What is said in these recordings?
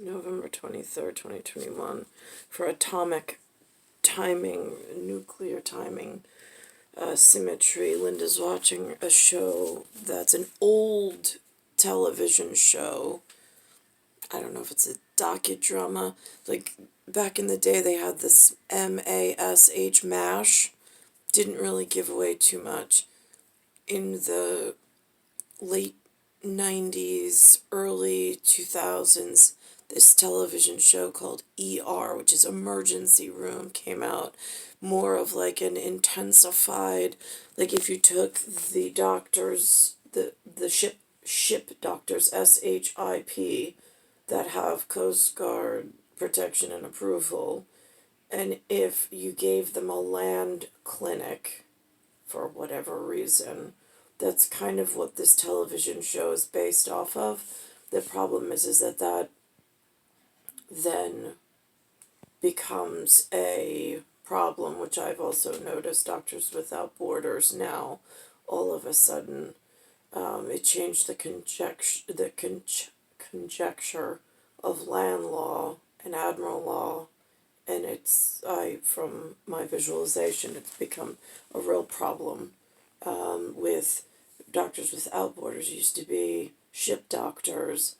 November 23rd, 2021, for atomic timing, nuclear timing, symmetry. Linda's watching a show that's an old television show. I don't know if it's a docudrama. Like, back in the day, they had this MASH, MASH. Didn't really give away too much. In the late 90s, early 2000s, this television show called ER, which is Emergency Room, came out. More of like an intensified, like if you took the doctors, the ship doctors, SHIP, that have Coast Guard protection and approval, and if you gave them a land clinic for whatever reason, that's kind of what this television show is based off of. The problem is that then becomes a problem, which I've also noticed. Doctors Without Borders now, all of a sudden, it changed the conjecture of land law and admiral law, and from my visualization, it's become a real problem with Doctors Without Borders. Used to be ship doctors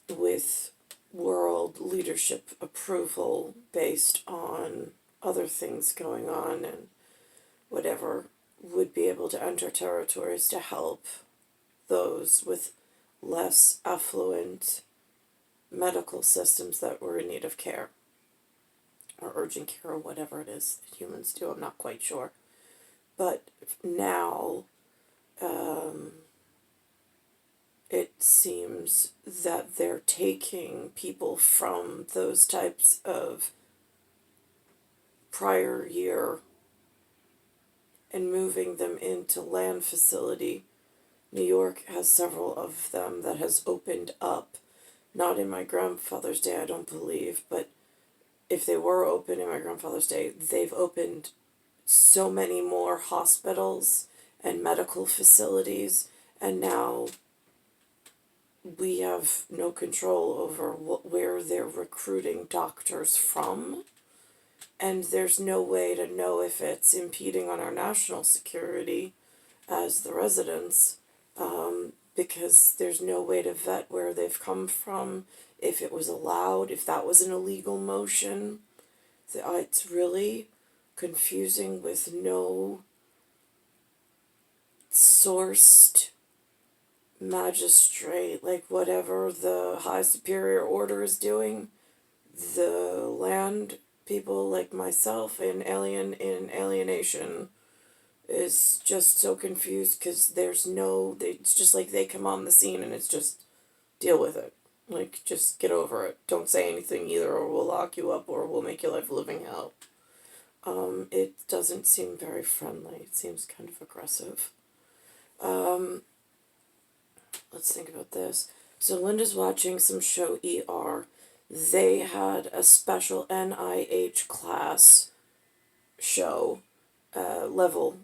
with world leadership approval based on other things going on and whatever, would be able to enter territories to help those with less affluent medical systems that were in need of care, or urgent care, or whatever it is that humans do. I'm not quite sure. But now, it seems that they're taking people from those types of prior year and moving them into land facility. New York has several of them that has opened up. Not in my grandfather's day, I don't believe, but if they were open in my grandfather's day, they've opened so many more hospitals and medical facilities, and now we have no control over where they're recruiting doctors from, and there's no way to know if it's impeding on our national security as the residents, because there's no way to vet where they've come from, if it was allowed, if that was an illegal motion. It's really confusing with no sourced magistrate, like whatever the high superior order is doing, the land people like myself in alienation is just so confused, because it's just like they come on the scene and it's just deal with it. Like, just get over it. Don't say anything either, or we'll lock you up, or we'll make your life a living hell. It doesn't seem very friendly. It seems kind of aggressive. Let's think about this. So Linda's watching some show ER. They had a special NIH class show level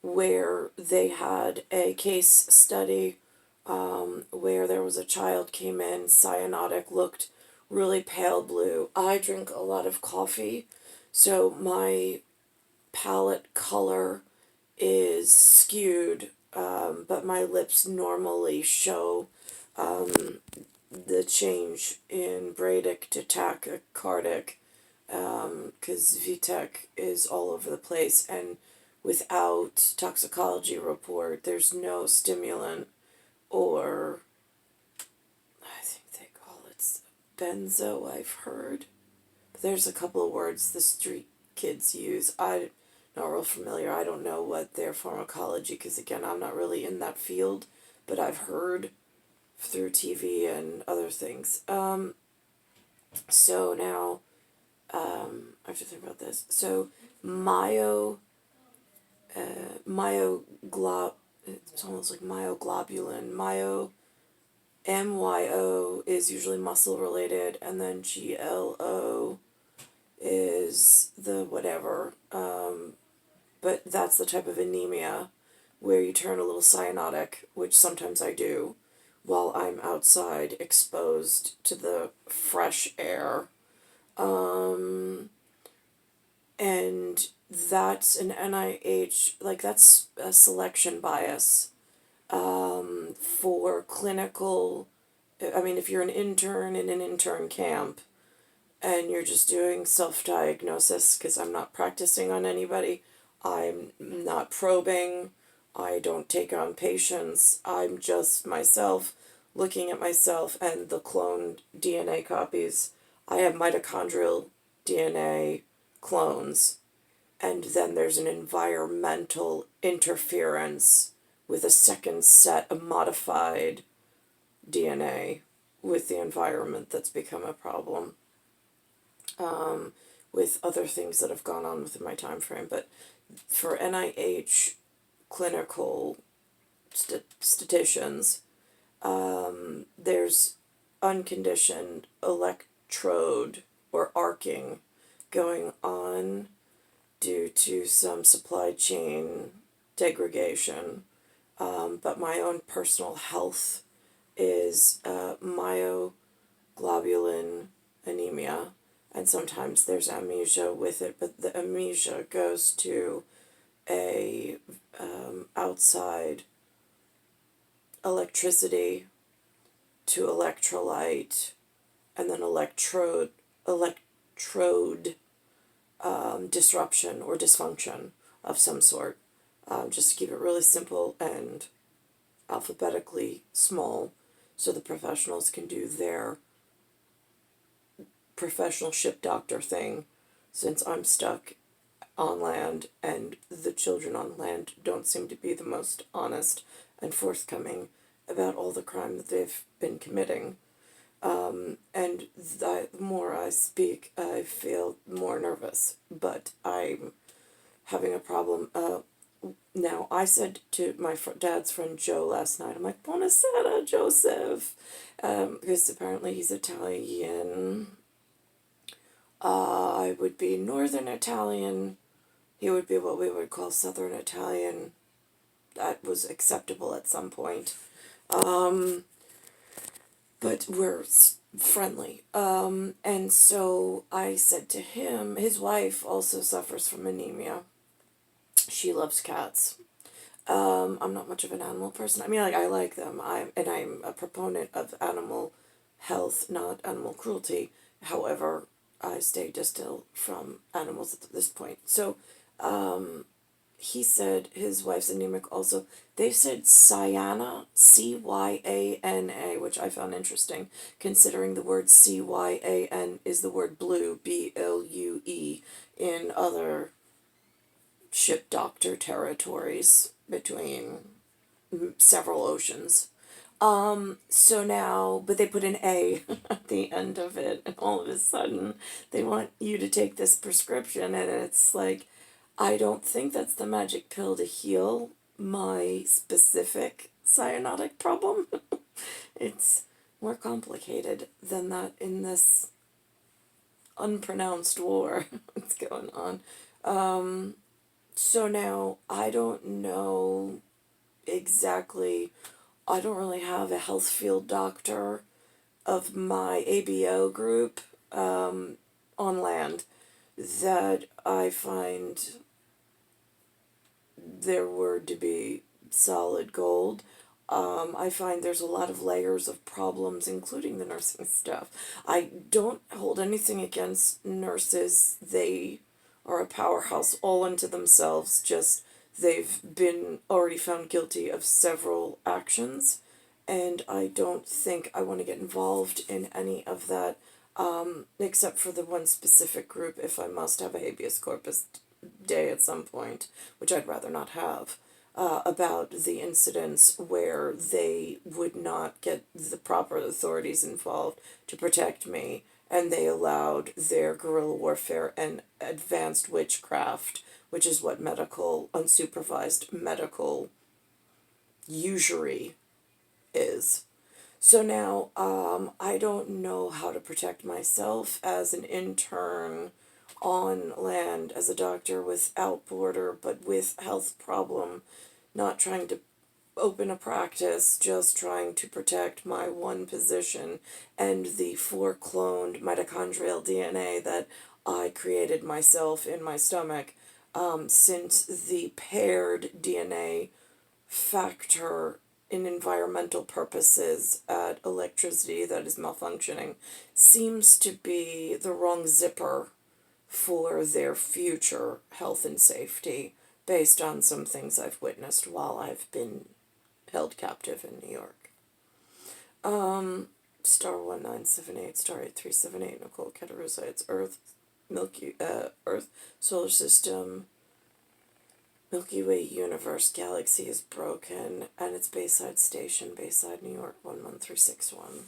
where they had a case study where there was a child came in, cyanotic, looked really pale blue. I drink a lot of coffee, so my palette color is skewed, but my lips normally show the change in Bradic to tachycardic, because VTech is all over the place, and without toxicology report, there's no stimulant, or I think they call it benzo, I've heard. But there's a couple of words the street kids use. I'm not real familiar. I don't know what their pharmacology, because again, I'm not really in that field, but I've heard through TV and other things. So now, I have to think about this. So, it's almost like myoglobulin. MYO is usually muscle related, and then GLO is the whatever. But that's the type of anemia where you turn a little cyanotic, which sometimes I do, while I'm outside exposed to the fresh air. And that's an NIH, like that's a selection bias for clinical. I mean, if you're an intern in an intern camp and you're just doing self-diagnosis, because I'm not practicing on anybody, I'm not probing, I don't take on patients, I'm just myself looking at myself and the cloned DNA copies. I have mitochondrial DNA clones, and then there's an environmental interference with a second set of modified DNA with the environment that's become a problem, with other things that have gone on within my time frame. But for NIH clinical statisticians, there's unconditioned electrode or arcing going on due to some supply chain degradation. But my own personal health is myoglobulin anemia, and sometimes there's amnesia with it, but the amnesia goes to a outside electricity to electrolyte, and then electrode disruption or dysfunction of some sort. Just to keep it really simple and alphabetically small, so the professionals can do their professional ship doctor thing, since I'm stuck on land and the children on land don't seem to be the most honest and forthcoming about all the crime that they've been committing. And the more I speak, I feel more nervous, but I'm having a problem. Now, I said to my dad's friend Joe last night, I'm like, Buonasera, Joseph, because apparently he's Italian. I would be Northern Italian. He would be what we would call Southern Italian. That was acceptable at some point. But we're friendly. And so I said to him, his wife also suffers from anemia. She loves cats. I'm not much of an animal person. I mean, like, I like them. I'm a proponent of animal health, not animal cruelty. However, I stay distant from animals at this point. So, he said his wife's anemic also. They said cyana, Cyana, which I found interesting, considering the word CYAN is the word blue, BLUE, in other ship doctor territories between several oceans. So now, but they put an A at the end of it, and all of a sudden they want you to take this prescription, and it's like, I don't think that's the magic pill to heal my specific cyanotic problem. It's more complicated than that in this unpronounced war that's going on. So now I don't know exactly, I don't really have a health field doctor of my ABO group on land that I find their word to be solid gold. I find there's a lot of layers of problems, including the nursing staff. I don't hold anything against nurses. They are a powerhouse all unto themselves, just they've been already found guilty of several actions, and I don't think I want to get involved in any of that, except for the one specific group if I must have a habeas corpus day at some point, which I'd rather not have, about the incidents where they would not get the proper authorities involved to protect me, and they allowed their guerrilla warfare and advanced witchcraft, which is what unsupervised medical usury is. So now, I don't know how to protect myself as an intern on land, as a doctor without border, but with health problem, not trying to open a practice just trying to protect my one position and the 4 cloned mitochondrial DNA that I created myself in my stomach, since the paired DNA factor in environmental purposes at electricity that is malfunctioning seems to be the wrong zipper for their future health and safety based on some things I've witnessed while I've been held captive in New York. Star 1978, Star 8378, Nicole, Cattaruzza, it's Earth, Earth, Solar System, Milky Way universe, galaxy is broken, and it's Bayside Station, Bayside, New York, 11361.